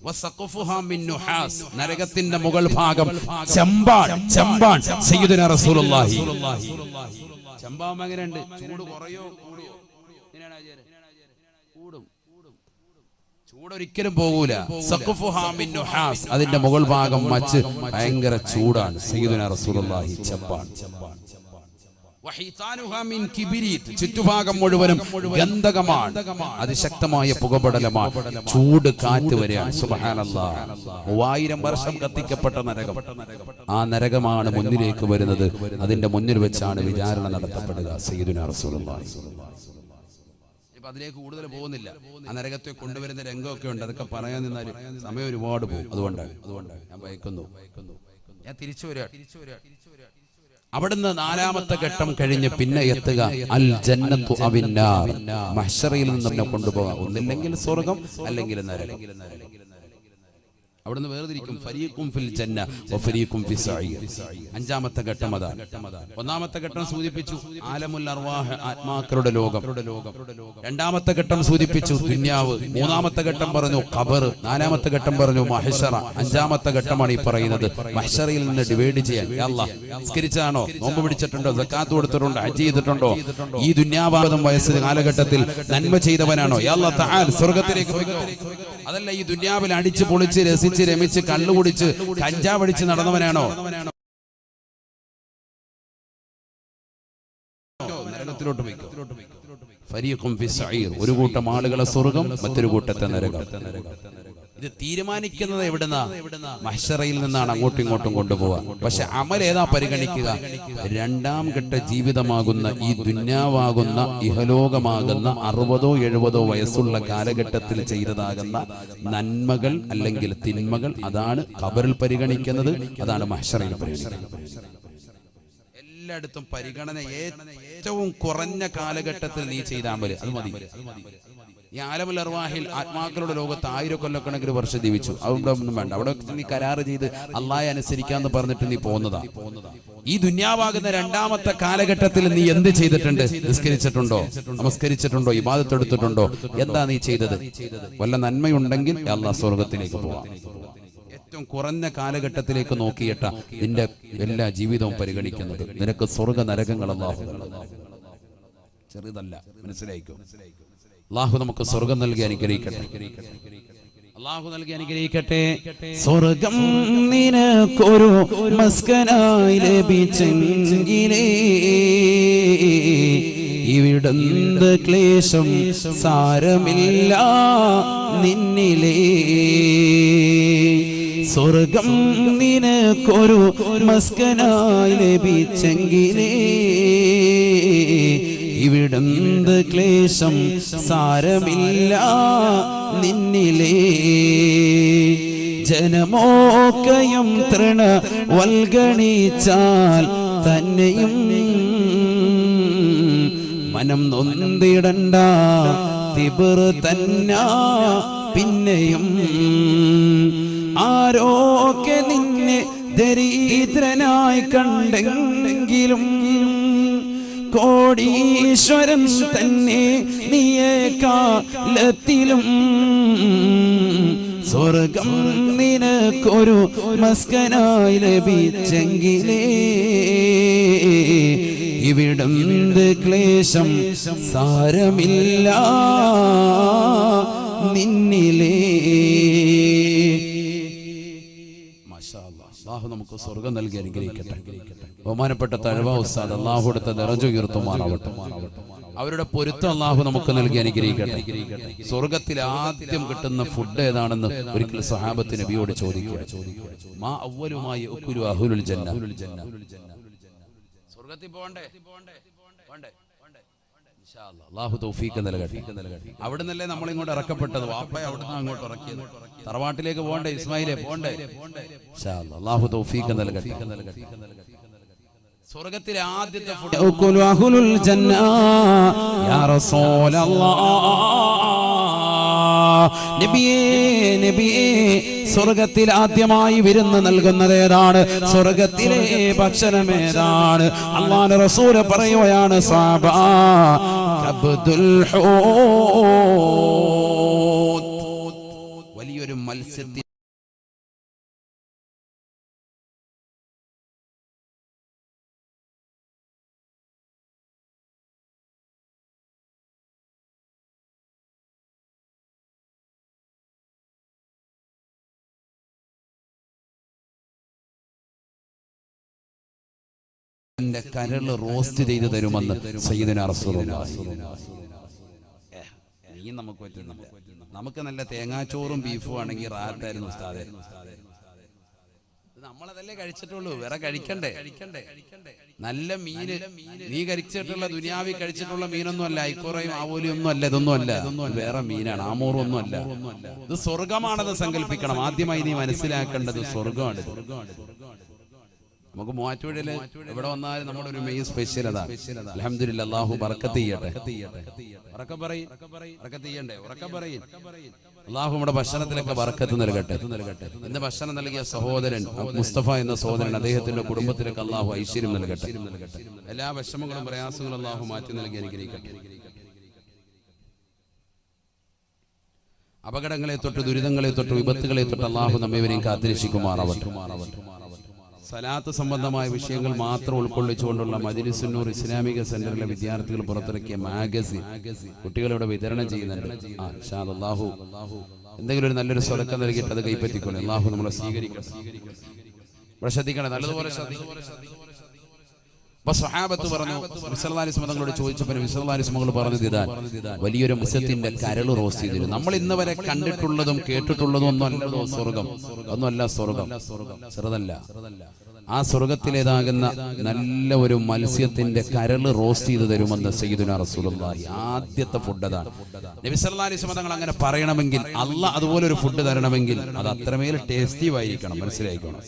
വസഖഫുഹാ മിൻ നുഹാസ്, നരകത്തിന്റെ മുകൾ ഭാഗം ചെമ്പാൻ സയ്യിദുനാ റസൂലുള്ളാഹി. ചെമ്പാവുമ്പോ എങ്ങനെയുണ്ട്? ചൂട് കുറയോ കൂടുവോ? കൂടും. ചൂടൊരിക്കലും പോകൂല. സഖഫുഹാ മിൻ നുഹാസ്, അതിന്റെ മുകൾ ഭാഗം മച്ച് ഭയങ്കര ചൂടാണ്. സയ്യിദുനാ റസൂലുള്ളാഹി ചെമ്പാൻ. വഹിതാനുഹാ മിൻ കിബിരീത്, ചുറ്റുഭാഗം മുഴുവനും ഗന്ധകമാണ്, അതിശക്തമായ പുകപടലമാണ്, ചൂട് കാറ്റ് വരെയാണ്. സുബ്ഹാനല്ലാഹ്, 3000 വർഷം കത്തിക്കപ്പെട്ട നരകം. ആ നരകമാണ് മുന്നിലേക്ക് വരുന്നത്. അതിന്റെ മുന്നിൽ വെച്ചാണ് വിചാരണ നടത്തപ്പെടുക. സയ്യിദുനാ റസൂലുള്ളാഹി. ഇപ്പൊ അതിലേക്ക് കൂടുതൽ പോകുന്നില്ല. ആ നരകത്തെ കൊണ്ടുവരുന്ന രംഗമൊക്കെ ഉണ്ട്, അതൊക്കെ പറയാൻ നിന്നാൽ സമയം ഒരുപാട് പോകും. അതുകൊണ്ടാണ് ഞാൻ ഭയക്കുന്നു. ഞാൻ തിരിച്ചു വരാം. അവിടുന്ന് 4ാമത്തെ ഘട്ടം കഴിഞ്ഞ് പിന്നെ എത്തുക അൽ ജന്നത്തു അവിന്നാർ, മഹ്ശറയിൽ നിന്ന് തന്നെ കൊണ്ടുപോകാം. ഒന്നില്ലെങ്കിൽ സ്വർഗം, അല്ലെങ്കിൽ നരകം. അവിടുന്ന് വേർതിരിക്കും. ഫരീഖും ഫിൽ ജന്ന വഫരീഖും ഫിസ് സഈർ. 5ാമത്തെ ഘട്ടം അതാണ്. 1ാമത്തെ ഘട്ടം സൂചിപ്പിച്ചു ആലമുൽ അർവാഹ്, ആത്മാക്കളുടെ ലോകം. 2ാമത്തെ ഘട്ടം സൂചിപ്പിച്ചു ദുനിയാവ്. 3ാമത്തെ ഘട്ടം പറഞ്ഞു ഖബർ. 4ാമത്തെ ഘട്ടം പറഞ്ഞു മഹ്ശറ. 5ാമത്തെ ഘട്ടമാണ് ഈ പറയുന്നത് മഹ്ശറയിൽ നിന്ന് ഡിവൈഡ് ചെയ്യാൻ. യാ അല്ലാഹ്, നിസ്കരിച്ചാണോ, നോമ്പ് പിടിച്ചിട്ടുണ്ടോ, സക്കാത്ത് കൊടുത്തിട്ടുണ്ടോ, ഹജ്ജ് ചെയ്തിട്ടുണ്ടോ, ഈ ദുനിയാവാദം വയസ്സ് കാലഘട്ടത്തിൽ നന്മ ചെയ്തവനാണോ, യാ അല്ലാഹ് തആല സ്വർഗ്ഗത്തിലേക്ക് പോയിക്കോ. അതല്ല ഈ ദുനിയാവിൽ അടിച്ച് പൊളിച്ച് രസിച്ച് രമിച്ച് കള്ളു കുടിച്ച് കഞ്ചാവടിച്ച് നടന്നവനാണോ, നരകത്തിലോട്ട് പോയിക്കോ. ഫരീഖും ഫിസ് സഈർ, ഒരു കൂട്ടം ആളുകളെ സ്വർഗ്ഗം, മറ്റൊരു കൂട്ടത്തെ നരകം. ഇത് തീരുമാനിക്കുന്നത് എവിടുന്നാ? മഹ്ശറയിൽ നിന്നാണ് അങ്ങോട്ടും ഇങ്ങോട്ടും കൊണ്ടുപോവാ. പക്ഷെ അമൽ ഏതാ പരിഗണിക്കുക? 2ാം ഘട്ട ജീവിതമാകുന്ന ഈ ദുന്യാവാകുന്ന ഇഹലോകമാകുന്ന 60ഓ 70ഓ വയസ്സുള്ള കാലഘട്ടത്തിൽ ചെയ്തതാകുന്ന നന്മകൾ അല്ലെങ്കിൽ തിന്മകൾ, അതാണ് ഖബറിൽ പരിഗണിക്കുന്നത്, അതാണ് മഹ്ശറയിൽ പരിഗണിക്കുന്നത്. എല്ലായിടത്തും പരിഗണന ഏറ്റവും കുറഞ്ഞ കാലഘട്ടത്തിൽ നീ ചെയ്ത അമൽ, അത് മതി. ഈ ആലമുൽ അർവാഹിൽ ആത്മാക്കളുടെ ലോകത്ത് 1000 കൊല്ലക്കണക്കിന് വർഷം ജീവിച്ചു. അവിടെ ഒന്നും വേണ്ട. അവിടെ നീ കരാറ് ചെയ്ത് അള്ളാഹയെ അനുസരിക്കാന്ന് പറഞ്ഞിട്ട് നീ പോകുന്നതാ. ഈ ദുന്യാവാകുന്ന 2ാമത്തെ കാലഘട്ടത്തിൽ നീ എന്ത് ചെയ്തിട്ടുണ്ട്? നിസ്കരിച്ചിട്ടുണ്ടോ, നമസ്കരിച്ചിട്ടുണ്ടോ, ഇബാദത്ത് എടുത്തിട്ടുണ്ടോ? എന്താ നീ ചെയ്തത്? വല്ല നന്മയുണ്ടെങ്കിൽ അള്ളാഹ് സ്വർഗത്തിലേക്ക് പോവാം. ഏറ്റവും കുറഞ്ഞ കാലഘട്ടത്തിലേക്ക് നോക്കിയിട്ട നിന്റെ എല്ലാ ജീവിതവും പരിഗണിക്കുന്നത്. നിനക്ക് സ്വർഗ നരകങ്ങൾ അല്ലാഹു ചെറുതല്ല, മനസ്സിലായിക്കോ. അല്ലാഹു നമുക്ക് സ്വർഗം നൽകി അനുഗ്രഹിക്കട്ടെ. അല്ലാഹു നൽകി അനുഗ്രഹിക്കട്ടെ. സ്വർഗം നിനക്കൊരു മസ്കനായി ലഭിച്ചെങ്കിലേ ഇവിടുന്ന് ക്ലേശം സാരമില്ല നിന്നിലേ. സ്വർഗം നിനക്കൊരു മസ്കനായി ലഭിച്ചെങ്കിലേ ഇവിടുന്ന് ക്ലേശം സാരമില്ല നിന്നിലേ. ജനമോക്കയും തൃണ വൽഗണിച്ചാൽ തന്നെയും മനം നൊന്തിടണ്ട തിബർ തന്ന പിന്നെയും. ആരോക്കെ നിന്നെ ദരിദ്രനായി കണ്ടെങ്കിലും കോടീശ്വരൻ തന്നെ നീയെ കാലത്തിലും. സ്വർഗം നിനക്കൊരു മസ്കനായി ലഭിച്ചെങ്കിലേ ഇവിടുന്ത് ക്ലേശം സാരമില്ല നിന്നിലേ. അല്ലാഹു നമുക്ക് സ്വർഗ്ഗം നൽകി അനുഗ്രഹിക്കട്ടെ. ബഹുമാനപ്പെട്ട തഴവ ഉസ്താദ് അല്ലാഹു കൊടുത്ത ദറജ ഉയർത്തുമാറാവട്ടെ. അവരുടെ പൊരുത്തം അല്ലാഹു നമുക്ക് നൽകി അനുഗ്രഹിക്കട്ടെ. സ്വർഗ്ഗത്തിൽ ആദ്യം കിട്ടുന്ന ഫുഡ് ഏതാണെന്ന് ഒരിക്കൽ സഹാബത്ത് നബിയോട് ചോദിക്കുക. മാ അവ്വലുമായി യഅ്കുലു അഹ്ലുൽ ജന്ന. സ്വർഗ്ഗത്തിൽ പോണ്ടേ? ഇൻഷാ അല്ലാഹ് അല്ലാഹു തൗഫീഖ് നൽകട്ടെ. അവിടുന്നല്ലേ നമ്മൾ ഇങ്ങോട്ട് ഇറക്കപ്പെട്ടത്. വാപ്പയെ അവിടുന്ന് അങ്ങോട്ട് ഇറക്കിയത്. തറവാട്ടിലേക്ക് പോണ്ടേ? ഇസ്മായിലേ പോണ്ടേ? ഇൻഷാ അല്ലാഹ് അല്ലാഹു തൗഫീഖ് നൽകട്ടെ. സ്വർഗ്ഗത്തിലെ ആദ്യത്തെ ഫുഡ് യഅ്കുലു അഹ്ലുൽ ജന്ന യാ റസൂലല്ലാഹ്. നബിയേ സ്വർഗ്ഗത്തിൽ ആദ്യമായി വിരുന്ന് നൽകുന്നത് ഏതാണ്? സ്വർഗ്ഗത്തിലെ ഭക്ഷണം ഏതാണ്? അല്ലാഹുവിന്റെ റസൂൽ പറയുകയാണ് സഹാബാ കബ്ദുൽ ഹൂത്. വലിയൊരു മത്സ്യത്തിൽ കരള് റോസ്റ്റ് ചെയ്ത് തരുമെന്ന് സയ്യിദുനാ റസൂലുള്ളാഹി. നീ നമുക്ക് പറ്റുന്നില്ല. നമുക്ക് നല്ല തേങ്ങാച്ചോറും ബീഫും ആണെങ്കിൽ റാഹത്തായിരുന്നു ഉസ്താദേ. നമ്മളതല്ലേ കഴിച്ചിട്ടുള്ളൂ, വേറെ കഴിക്കണ്ടേ? നല്ല മീന് നീ കഴിച്ചിട്ടുള്ള ദുനിയാവി കഴിച്ചിട്ടുള്ള മീനൊന്നും അല്ല. ഐക്കോറയും ആവോലിയൊന്നും അല്ല. ഇതൊന്നും അല്ല, വേറെ മീനാണ്. ആമോറും ഒന്നും അല്ല. ഇത് സ്വർഗമാണെന്ന് സങ്കല്പിക്കണം. ആദ്യമായി നീ മനസ്സിലാക്കേണ്ടത് സ്വർഗമാണ്. നമുക്ക് മൂവാറ്റുപുഴയില് എവിടെ വന്നാലും നമ്മുടെ ഒരു മെയിൻ സ്പെഷ്യൽ അതാണ്. അൽഹംദുലില്ലാഹ് അല്ലാഹു ബർക്കത്ത് ചെയ്യട്ടെ. അല്ലാഹു നമ്മുടെ ഭക്ഷണത്തിലൊക്കെ ബർക്കത്ത് നൽകട്ടെ. ഇന്ന് ഭക്ഷണം നൽകിയ സഹോദരൻ മുസ്തഫ എന്ന സഹോദരൻ, അദ്ദേഹത്തിന്റെ കുടുംബത്തിലേക്ക് അല്ലാഹു ഐശ്വര്യം നൽകട്ടെ. എല്ലാ വിഷമങ്ങളും പ്രയാസങ്ങളും അല്ലാഹു മാറ്റി നൽകി അനുഗ്രഹിക്കട്ടെ. അപകടങ്ങളെ തൊട്ട്, ദുരിതങ്ങളെ തൊട്ട്, വിപത്തുകളെ തൊട്ട് അല്ലാഹു നമ്മെവരെയും കാത്തിരക്ഷിക്കുമാറാവട്ടെ. സലാത്ത് സംബന്ധമായ വിഷയങ്ങൾ മാത്രം ഉൾക്കൊള്ളിച്ചുകൊണ്ടുള്ള മജ്‌ലിസുൻ നൂർ ഇസ്ലാമിക സെന്ററിലെ വിദ്യാർത്ഥികൾ പുറത്തിറക്കിയ മാഗസിൻ കുട്ടികളിവിടെ വിതരണം ചെയ്യുന്നുണ്ട്. ഇൻഷാ അല്ലാഹു എന്തെങ്കിലും ഒരു നല്ലൊരു സ്വതക്ക നൽകിയിട്ട് അത് കൈപ്പറ്റിക്കൊള്ളു. അല്ലാഹു നമ്മളെ സ്വീകരിക്കട്ടെ. ശ്രദ്ധിക്കണം, നല്ലതുപോലെ ശ്രദ്ധിക്കണം. സ്വഹാബത്ത് പറഞ്ഞു, നബി സല്ലല്ലാഹു അലൈഹി വസല്ലം തങ്ങളോട് ചോദിച്ചപ്പോൾ നബി സല്ലല്ലാഹു അലൈഹി വസല്ലം പറഞ്ഞത് ഇതാണ്: വലിയൊരു മത്സ്യത്തിന്റെ കരൾ റോസ്റ്റ് ചെയ്തിരുന്നു. നമ്മൾ ഇന്ന് വരെ കണ്ടിട്ടുള്ളതും കേട്ടിട്ടുള്ളതും ഒന്നും അല്ലല്ലോ സ്വർഗം. ഒന്നുമല്ല സ്വർഗം, ചെറുതല്ല. ആ സ്വർഗത്തിലേതാകുന്ന നല്ല ഒരു മത്സ്യത്തിന്റെ കരൾ റോസ്റ്റ് ചെയ്ത് തരുമെന്ന് സയ്യിദുനാ റസൂലുള്ളാഹി. ആദ്യത്തെ ഫുഡ് അതാണ്. നബി സല്ലല്ലാഹു അലൈഹി വസല്ലം തങ്ങൾ അങ്ങനെ പറയണമെങ്കിൽ, അല്ലാഹ് അതുപോലെ ഒരു ഫുഡ് തരണമെങ്കിൽ അത് അത്രമേൽ ടേസ്റ്റീവ് ആയിരിക്കണം. മനസ്സിലായിക്കണം.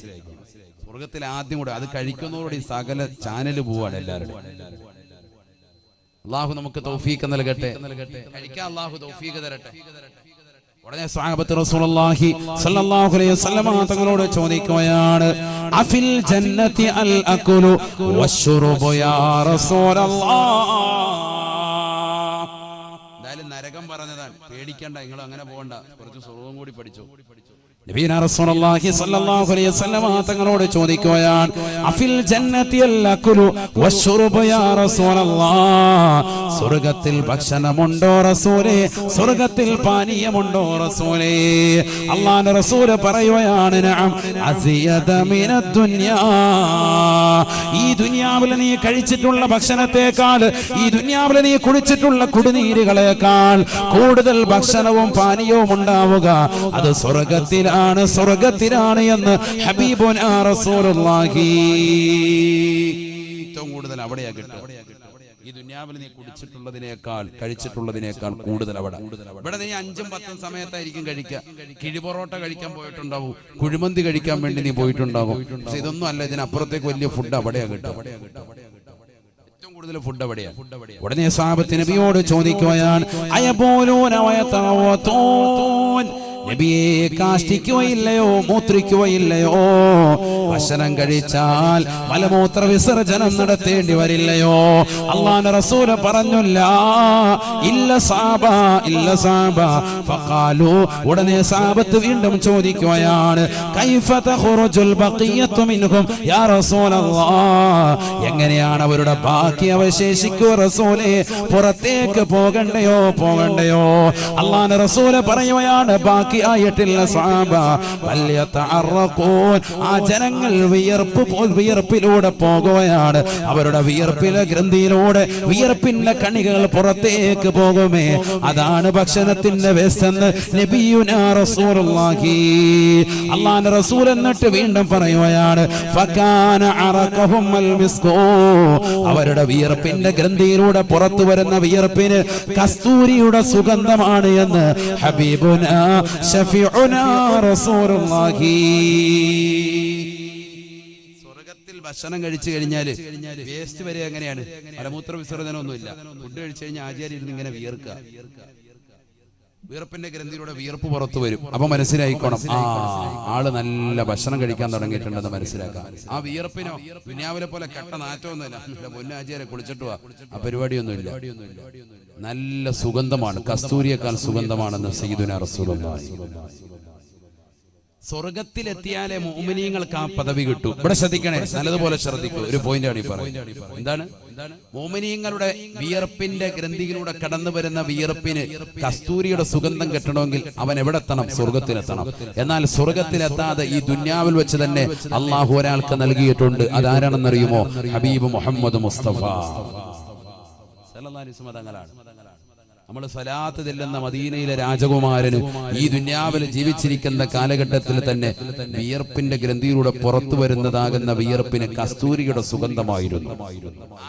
സ്വർഗത്തിൽ ആദ്യം കൂടെ അത് കഴിക്കുന്നതോടുകൂടി സകല ചാനല് പോവാണ് എല്ലാവരും. അല്ലാഹു നമുക്ക് തൗഫീഖ് നൽകട്ടെ. കഴിക്കാൻ അല്ലാഹു തൗഫീഖ് തരട്ടെ. ഉടനെ സ്വഹാബത്ത് റസൂലുള്ളാഹി സ്വല്ലല്ലാഹു അലൈഹി വസല്ലം തങ്ങളോട് ചോദിക്കുകയാണ്, അഫിൽ ജന്നതി അൽ അകുലു വശുറുബു യാ റസൂലല്ലാഹ്. എന്തായാലും നരകം പറഞ്ഞതാണ്, പേടിക്കണ്ട, നിങ്ങൾ അങ്ങനെ പോകണ്ട, കുറച്ച് സ്വർഗ്ഗം കൂടി പഠിച്ചു. നബിയനാ റസൂലുള്ളാഹി സ്വല്ലല്ലാഹു അലൈഹി വസല്ലം തങ്ങളോട് ചോദിക്കുകയാണ്, അഫിൽ ജന്നതി അൽ അകുലു വശുറുബു യാ റസൂലല്ലാഹ്. സ്വർഗ്ഗത്തിൽ ഭക്ഷണമുണ്ടോ റസൂലേ? സ്വർഗ്ഗത്തിൽ പാനീയമുണ്ടോ റസൂലേ? അല്ലാഹുവിന്റെ റസൂൽ പറയുകയാണ്, നഅം അസിയദ മിനദ് ദുനിയാ. ഈ ദുനിയാവിൽ നീ കഴിച്ചിട്ടുള്ള ഭക്ഷണത്തെക്കാൾ, ഈ ദുനിയാവിൽ നീ കുടിച്ചിട്ടുള്ള കുടിനീരുകളെക്കാൾ കൂടുതൽ ഭക്ഷണവും പാനീയവും ഉണ്ടാവുക അത് സ്വർഗ്ഗത്തിലാണ്, സ്വർഗ്ഗത്തിലാണ് എന്ന് ഹബീബുനാ റസൂലുള്ളാഹി. ഏറ്റവും കൂടുതൽ അവിടെയാ കിട്ടുക. ഈ ദുനിയാവിൽ നീ കുടിച്ചിട്ടുള്ളതിനേക്കാൾ കഴിച്ചിട്ടുള്ളതിനേക്കാൾ കൂടുതൽ അവിടെ. ഇവിടെ നീ 5ഉം 10ഉം സമയത്തായിരിക്കും കഴിക്കുക. കിഴിപൊറോട്ട കഴിക്കാൻ പോയിട്ടുണ്ടാവും, കുഴിമന്തി കഴിക്കാൻ വേണ്ടി നീ പോയിട്ടുണ്ടാകും. പക്ഷെ ഇതൊന്നും അല്ല, ഇതിനപ്പുറത്തേക്ക് വലിയ ഫുഡ് അവിടെയാ കിട്ടുക. ഏറ്റവും കൂടുതൽ ഫുഡ് അവിടെയാണ്. ഉടനെ സ്വഹാബത്ത് നബിയോട് ചോദിക്കുകയാണ്, അയബൂലൂന വയതവതൂൻ. നബിയെ കാഷ്ടിക്കുകയില്ലയോ മൂത്രിക്കുകയില്ലയോ? ഭക്ഷണം കഴിച്ചാൽ മലമൂത്ര വിസർജനം നടത്തേണ്ടി വരില്ലയോ? അല്ലാഹുവിന്റെ റസൂൽ പറഞ്ഞില്ല. ഇല്ല സഹാബ, ഇല്ല സഹാബ. ഫഖാലു, ഉടനെ സഹാബത്ത് വീണ്ടും ചോദിക്കുകയാണ്, കൈഫ തഖറുജുൽ ബഖിയത്തു മിൻഹും യാ റസൂലല്ലാഹ്, എങ്ങനെയാണ് അവരുടെ ബാക്കി അവശേഷിക്കുക റസൂലേ? പുറത്തേക്ക് പോകണ്ടയോ പോകണ്ടയോ? അല്ലാഹുവിന്റെ റസൂൽ പറയുകയാണ്, ബാക്കി ആയിട്ടില്ല സഹാബ. വല്യതഅറഖൂൻ, ആ ജനങ്ങൾ വിയർപ്പിലൂടെ പോകുകയാണ്. അവരുടെ വിയർപ്പിലെ ഗ്രന്ഥിയിലൂടെ വിയർപ്പിന്റെ കണികൾ പുറത്തേക്ക് പോകുമേ. അതാണ് ഭക്ഷണത്തിന്റെ വേസ്റ്റ് എന്ന് നബിയുനാ റസൂലുള്ളാഹി. അല്ലാഹുവിന്റെ റസൂൽ എന്നിട്ട് വീണ്ടും പറയുകയാണ്, ഫകാന അറഖഹും അൽ മിസ്കൂ, അവരുടെ വിയർപ്പിന്റെ ഗ്രന്ഥിയിലൂടെ പുറത്തു വരുന്ന വിയർപ്പിന് കസ്തൂരിയുടെ സുഗന്ധമാണ് എന്ന് ഹബീബുനാ ശഫീഉനാ റസൂലുള്ളാഹി. സ്വർഗ്ഗത്തിൽ ഭക്ഷണം കഴിച്ചു കഴിഞ്ഞാൽ വേസ്റ്റ് വരെ എങ്ങനെയാണ്? മലമൂത്ര വിസർജനമൊന്നുമില്ല. ഫുഡ് കഴിച്ചു കഴിഞ്ഞാൽ ആചാര്യ ഇരുന്ന് ഇങ്ങനെ വിയർക്കുക. വിയർപ്പിന്റെ ഗ്രന്ഥിയിലൂടെ വിയർപ്പ് പുറത്തു വരും. അപ്പൊ മനസ്സിലായിക്കോണം, ആള് നല്ല ഭക്ഷണം കഴിക്കാൻ തുടങ്ങിയിട്ടുണ്ടെന്ന് മനസ്സിലാക്കാം. ആ വിയർപ്പിനോ ദുനിയാവിലെ പോലെ കെട്ട നാറ്റമൊന്നുമില്ല. പൊന്നാചാര്യ കുളിച്ചിട്ട് വാ, ആ പരിപാടിയൊന്നുമില്ല. നല്ല സുഗന്ധമാണ്, കസ്തൂരിയേക്കാൾ സുഗന്ധമാണെന്ന് സയ്യിദുനാ റസൂലുള്ളാഹി. സ്വർഗത്തിലെത്തിയാലേ മുഅ്മിനീങ്ങൾക്ക് ആ പദവി കിട്ടൂ. ഇവിടെ ശ്രദ്ധിക്കണേ, നല്ലതുപോലെ ശ്രദ്ധിക്കൂ. ഒരു പോയിന്റ് ആണ് ഈ പറയുന്നത്. എന്താണ്? മുഅ്മിനീങ്ങളുടെ വിയർപ്പിന്റെ ഗ്രന്ഥിയിലൂടെ കടന്നു വരുന്ന വിയർപ്പിന് കസ്തൂരിയുടെ സുഗന്ധം കിട്ടണമെങ്കിൽ അവൻ എവിടെ എത്തണം? സ്വർഗത്തിലെത്തണം. എന്നാൽ സ്വർഗത്തിലെത്താതെ ഈ ദുന്യാവിൽ വെച്ച് തന്നെ അള്ളാഹു ഒരാൾക്ക് നൽകിയിട്ടുണ്ട്. അതാരാണെന്നറിയുമോ? ഹബീബ് മുഹമ്മദ് മുസ്തഫ സല്ലല്ലാഹു അലൈഹി വസല്ലം തങ്ങളാണ്. നമ്മൾ സ്വലാത്ത് ചെല്ലുന്ന മദീനയിലെ രാജകുമാരന് ഈ ദുന്യാവിൽ ജീവിച്ചിരിക്കുന്ന കാലഘട്ടത്തിൽ തന്നെ വിയർപ്പിന്റെ ഗ്രന്ഥിയിലൂടെ പുറത്തു വരുന്നതാകുന്ന വിയർപ്പിന് കസ്തൂരിയുടെ സുഗന്ധമായിരുന്നു.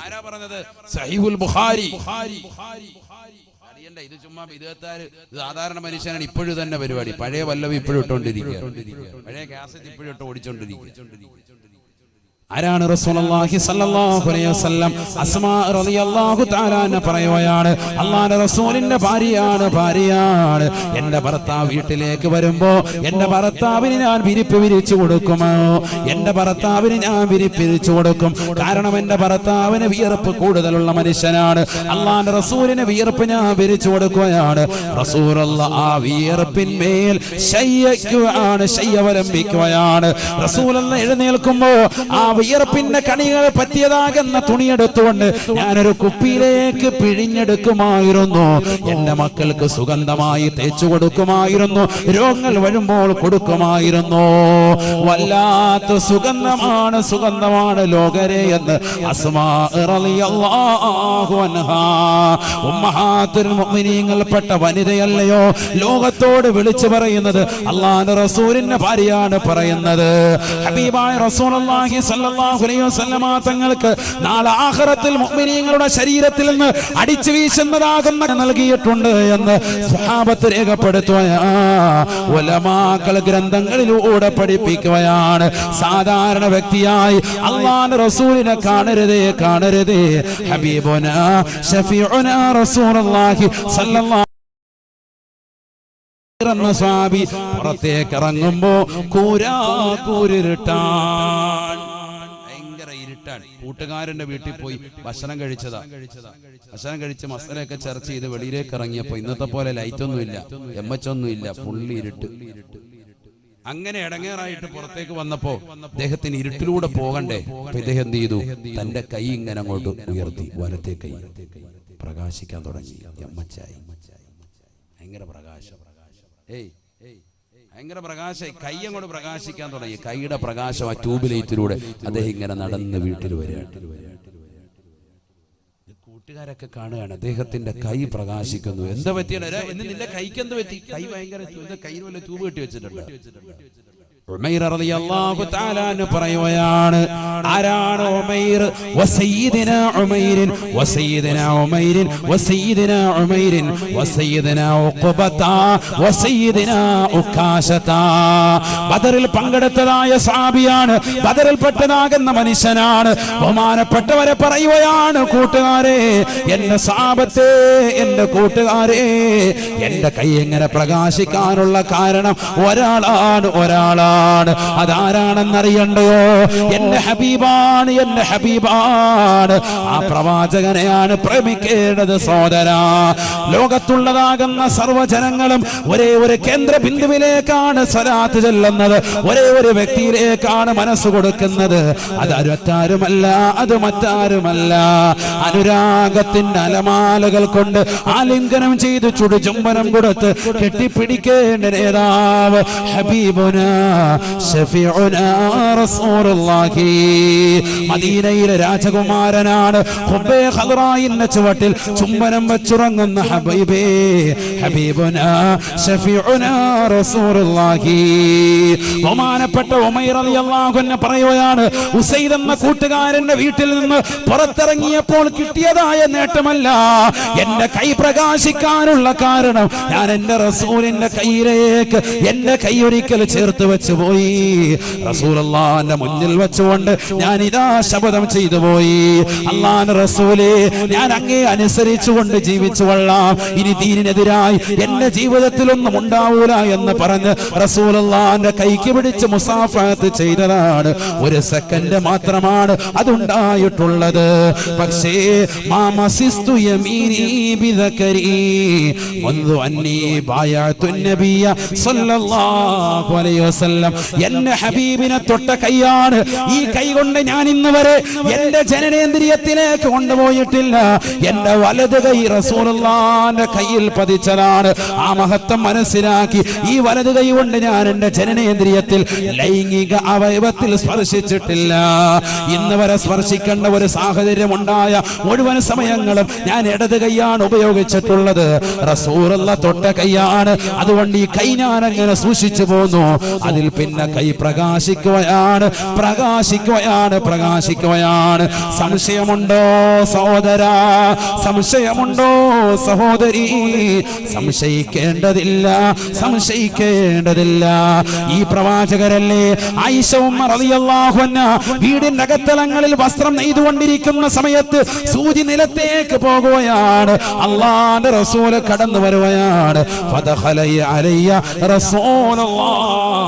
ആരാ പറഞ്ഞത്? സഹീഹുൽ ബുഖാരി. അറിയണ്ട, ഇത് ചുമ്മാ വിദേഹത്താര് സാധാരണ മനുഷ്യനാണ്. ഇപ്പോഴും തന്നെ പരിപാടി, പഴയ വല്ലവി ഇപ്പോഴും ഇട്ടോണ്ടിരിക്കുക, പഴയ കാസറ്റ് ഇപ്പോഴും ഇട്ട് ഓടിച്ചോണ്ടിരിക്കുക. ആരാണ്? റസൂലുള്ളാഹി സ്വല്ലല്ലാഹു അലൈഹി വസല്ലം. അസ്മാ റളിയല്ലാഹു തആല അൻഹ പറയുകയാണ്, അല്ലാഹുവിന്റെ റസൂലിന്റെ ഭാര്യയാണ്. എന്റെ ഭർത്താവ് വീട്ടിലേക്ക് വരുമ്പോ എന്റെ ഭർത്താവിന് ഞാൻ വിരിപ്പ് വിരിച്ചു കൊടുക്കുമോ? എന്റെ ഭർത്താവിന് ഞാൻ വിരിപ്പിരിച്ചു കൊടുക്കും. കാരണം എന്റെ ഭർത്താവിന് വിയർപ്പ് കൂടുതലുള്ള മനുഷ്യനാണ്. അല്ലാഹുവിന്റെ റസൂലിന് വിയർപ്പ് ഞാൻ വിരിച്ചു കൊടുക്കുകയാണ്. റസൂലുള്ളാഹി ആ വിയർപ്പിന്മേൽ ശയ്യവലംബിക്കുകയാണ്. റസൂലുള്ളാഹി എഴുന്നേൽക്കുമ്പോ ആ വിയർപ്പിന്റെ കണികൾ പറ്റിയതാകുന്ന തുണിയെടുത്തുകൊണ്ട് ഞാനൊരു കുപ്പിയിലേക്ക് പിഴിഞ്ഞെടുക്കുമായിരുന്നു. എന്റെ മക്കൾക്ക് സുഗന്ധമായി തേച്ചു കൊടുക്കുമായിരുന്നു. രോഗങ്ങൾ വരുമ്പോൾ കൊടുക്കുമായിരുന്നു. വല്ലാത്ത സുഗന്ധമാണ് ലോകരെ എന്ന് അസ്മാ റളിയല്ലാഹു അൻഹാ, ഉമ്മഹാത്തുൽ മുഅ്മിനീങ്ങൾപ്പെട്ട വനിതയല്ലയോ ലോകത്തോട് വിളിച്ചു പറയുന്നത്? അല്ലാഹുവിന്റെ റസൂലിന്റെ ഭാര്യയാണ് പറയുന്നത്. ഹബീബായ റസൂലുള്ളാഹി സ്വല്ലല്ലാഹു അലൈഹി വസല്ലമ തങ്ങൾക്ക് നാളെ ആഖിറത്തിൽ മുഅ്മിനീങ്ങളുടെ ശരീരത്തിൽ നിന്ന് അടിച്ചു വീശുന്നതാകുന്ന നൽകിയിട്ടുണ്ട് എന്ന് സ്വഹാബത്ത് രേഖപ്പെടുത്തുകയാണ്. ഉലമാക്കൾ ഗ്രന്ഥങ്ങളിലൂടെ പഠിപ്പിക്കുകയാണ്. സാധാരണ വ്യക്തിയായി അല്ലാഹുവിന്റെ റസൂലിനെ കാണരുതേ. ഹബീബുനാ ശഫീഉനാ റസൂലുള്ളാഹി സ്വല്ലല്ലാഹു സ്വഹാബി പുറത്തേക്ക് ഇറങ്ങുമ്പോ കൂരിരുട്ടാൻ, ഭയങ്കര ഇരുട്ടാൻ. കൂട്ടുകാരന്റെ വീട്ടിൽ പോയി ഭക്ഷണം കഴിച്ചതാ. ഭക്ഷണം കഴിച്ച് മസാലയൊക്കെ ചർച്ച ചെയ്ത് വെളിയിലേക്ക് ഇറങ്ങിയപ്പോ ഇന്നത്തെ പോലെ ലൈറ്റ് ഒന്നുമില്ല, എമ്മച്ചൊന്നുമില്ല, ഫുള്ളി ഇരുട്ട്. അങ്ങനെ ഇടങ്ങേറായിട്ട് പുറത്തേക്ക് വന്നപ്പോ അദ്ദേഹത്തിന് ഇരുട്ടിലൂടെ പോകണ്ടേ? അപ്പൊ ഇദ്ദേഹം എന്ത് ചെയ്തു? തന്റെ കൈ ഇങ്ങനെ അങ്ങോട്ട് ഉയർത്തി, വലത്തെ കൈ പ്രകാശിക്കാൻ തുടങ്ങി. എമ്മച്ചായി, ഭയങ്കര പ്രകാശം. ഭയങ്കര പ്രകാശം. കൈ അങ്ങോട്ട് പ്രകാശിക്കാൻ തുടങ്ങി. കൈയുടെ പ്രകാശം ആ ട്യൂബ് ലൈറ്റിലൂടെ അദ്ദേഹം ഇങ്ങനെ നടന്ന് വീട്ടിൽ വരികയാണ്. കൂട്ടുകാരൊക്കെ കാണുകയാണ്, അദ്ദേഹത്തിന്റെ കൈ പ്രകാശിക്കുന്നു. എന്താ പറ്റിയാണ്? നിന്റെ കൈക്ക് എന്ത് പറ്റി? കൈ ഭയങ്കര കയ്യിൽ വല്ല ട്യൂബ് കെട്ടി വെച്ചിട്ടുണ്ട്. ഉമൈർ റളിയല്ലാഹു തആല അൻഹു പറയുകയാണ്, ആരാണ് ഉമൈർ? വസയ്യിദുനാ ഉമൈരിൻ വസയ്യിദുനാ ഉമൈരിൻ വസയ്യിദുനാ ഉമൈരിൻ വസയ്യിദുനാ ഉഖബത വസയ്യിദുനാ ഉക്കാശത. ബദറിൽ പങ്കെടുത്തതായ സഹാബിയാണ്, ബദറിൽ പെട്ടതാകുന്ന മനുഷ്യനാണ്. ബഹുമാനപ്പെട്ടവരെ പറയുകയാണ്, കൂട്ടുകാരെ, എന്റെ സഹാബത്തെ, എന്റെ കൂട്ടുകാരെ, എന്റെ കൈ എങ്ങനെ പ്രകാശിക്കാനുള്ള കാരണം ഒരാളാണ്. അതാരാണെന്നറിയണ്ടയോ? എന്റെ ഹബീബാണ്, എന്റെ ഹബീബാണ്. ആ പ്രവാചകനെയാണ് പ്രേമിക്കേണ്ടത് സഹോദരാ. ലോകത്തുള്ളതാകുന്ന സർവ്വജനങ്ങളും ഒരേ ഒരു കേന്ദ്ര ബിന്ദുവിലേക്കാണ് സ്വലാത്ത് ചൊല്ലുന്നത്, ഒരേ ഒരു വ്യക്തിയിലേക്കാണ് മനസ്സ് കൊടുക്കുന്നത്. അത് മറ്റാരുമല്ല, അത് മറ്റാരുമല്ല, അനുരാഗത്തിന്റെ അലമാലകൾ കൊണ്ട് ആലിംഗനം ചെയ്ത് ചുടുചുംബനം കൊടുത്ത് കെട്ടിപ്പിടിക്കേണ്ട നേതാവ് ഹബീബുനാ ശഫീഉനാ റസൂലുള്ളാഹി. മദീനയിലെ രാജകുമാരനാണ്. ഖുബൈ ഖദറായിന്റെ ചുവട്ടിൽ ചുംബനം വെച്ചുറങ്ങുന്ന ഹബീബേ, ഹബീബുനാ ശഫീഉനാ റസൂലുള്ളാഹി. ബഹുമാനപ്പെട്ട ഉമൈർ റളിയല്ലാഹു അൻഹു പറയുകയാണ്, ഉസൈദ് എന്ന കൂട്ടുകാരന്റെ വീട്ടിൽ നിന്ന് പുറത്തിറങ്ങിയപ്പോൾ കിട്ടിയതായ നേട്ടമല്ല, എന്റെ കൈ പ്രകാശിക്കാനുള്ള കാരണം ഞാൻ എന്റെ റസൂലിന്റെ കൈയിലേക്ക് എന്റെ കൈ ഒരിക്കൽ ചേർത്ത് വെച്ചു പോയി. റസൂലുള്ളാഹിന്റെ മുന്നിൽ വെച്ചുകൊണ്ട് ഞാൻ ഇതാ ശപഥം ചെയ്തു പോയി, അല്ലാഹുവിന്റെ റസൂലേ, ഞാൻ അങ്ങേ അനുസരിച്ചുകൊണ്ട് ജീവിച്ചു കൊള്ളാം, ഇനി ദീനിനെതിരായി എന്റെ ജീവിതത്തിലൊന്നും ഉണ്ടാവൂല എന്ന് പറഞ്ഞ് റസൂലുള്ളാഹിന്റെ കൈക്ക് പിടിച്ച് മുസാഫഹത്ത് ചെയ്തതാണ്. ഒരു സെക്കൻഡ് മാത്രമാണ് അതുണ്ടായിട്ടുള്ളത്. പക്ഷേ മാമസിസ്തു യമീനി ബിദകരി മുൻദു അന്നി ബായഅതു നബിയ സല്ലല്ലാഹു അലൈഹി വസല്ലം. എന്റെ ഹബീബിനെ തൊട്ട കൈയാണ്. ഈ കൈ കൊണ്ട് ഞാൻ ഇന്ന് വരെ എന്റെ ജനനേന്ദ്രിയത്തിലേക്ക് കൊണ്ടുപോയിട്ടില്ല. എന്റെ വലത് കൈ റസൂലുള്ളാഹിന്റെ കയ്യിൽ പതിച്ചതാണ്. ആ മഹത്വം മനസ്സിലാക്കി ഈ വലത് കൈ കൊണ്ട് ഞാൻ എന്റെ ജനനേന്ദ്രിയത്തിൽ ലൈംഗിക അവയവത്തിൽ സ്പർശിച്ചിട്ടില്ല. ഇന്ന് വരെ സ്പർശിക്കേണ്ട ഒരു സാഹചര്യം ഉണ്ടായ മുഴുവൻ സമയങ്ങളും ഞാൻ ഇടത് കൈയാണ് ഉപയോഗിച്ചിട്ടുള്ളത്. റസൂലുള്ളാഹി തൊട്ട കൈയാണ്. അതുകൊണ്ട് ഈ കൈ ഞാൻ അങ്ങനെ സൂക്ഷിച്ചു പോന്നു. അതിൽ പിന്നെ കൈ പ്രകാശിക്കുകയാണ്. സംശയമുണ്ടോ സഹോദരാ? സംശയമുണ്ടോ സഹോദരി? സംശയിക്കേണ്ടതില്ല. ഈ പ്രവാചകരല്ലേ ആയിഷ ഉമ്മ റളിയല്ലാഹു അൻഹ വീടിന്റെ അകത്തളങ്ങളിൽ വസ്ത്രം നെയ്തുകൊണ്ടിരിക്കുന്ന സമയത്ത് സൂചി നിലത്തേക്ക് പോകുകയാണ്. അല്ലാഹുവിന്റെ റസൂൽ കടന്നു വരുകയാണ്. ഫദഖല അലയ്യ റസൂലുള്ളാഹ്.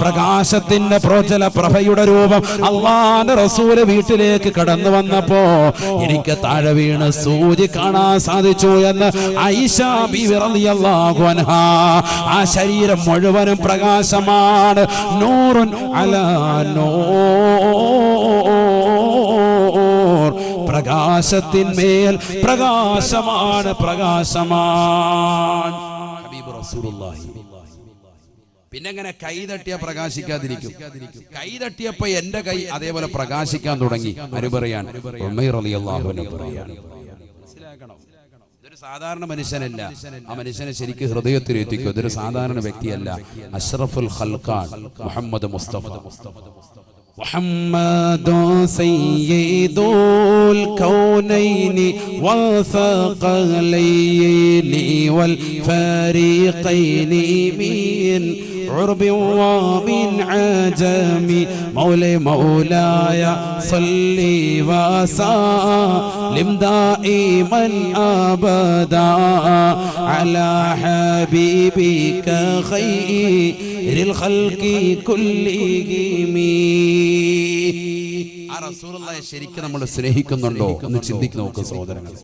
പ്രകാശത്തിന്റെ പ്രോജ്വല പ്രഭയുടെ രൂപം അല്ലാഹുവിന്റെ റസൂൽ വീട്ടിലേക്ക് കടന്നു വന്നപ്പോ എനിക്ക് താഴെ വീണ് സൂചി കാണാൻ സാധിച്ചു എന്ന് ആയിഷ ബീവി റളിയല്ലാഹു അൻഹാ. ആ ശരീരം മുഴുവനും പ്രകാശമാണ്. നൂറുൻ അലാ നൂർ. പ്രകാശത്തിന്മേൽ പ്രകാശമാണ്. ഹബീബ് റസൂലുള്ളാഹി. പിന്നെങ്ങനെ കൈ തട്ടിയാ പ്രകാശിക്കാതിരിക്കും? കൈ തട്ടിയപ്പോ എന്റെ കൈ അതേപോലെ പ്രകാശിക്കാൻ തുടങ്ങി. ആര് പറയാണ്? ഉമൈർ റളിയല്ലാഹു അൻഹു പറയാണ്. മനസ്സിലാക്കണം, ഇതൊരു സാധാരണ മനുഷ്യനല്ല. ആ മനുഷ്യനെ ശരിക്കും ഹൃദയത്തിൽ എത്തിക്കും. ഇതൊരു സാധാരണ വ്യക്തിയല്ല. അഷ്റഫുൽ ഖൽഖാൻ മുഹമ്മദ് മുസ്തഫ. محمد سيد الكونين والثقلين والفريقين من عرب ومن عجم مولاي صلي وسلم دائما أبدا على حبيبك خير الخلق كلهم. ആ റസൂലുള്ളാഹിയെ ശരിക്കും നമ്മൾ സ്നേഹിക്കുന്നുണ്ടോ എന്ന് ചിന്തിക്ക് നോക്ക് സഹോദരങ്ങൾ.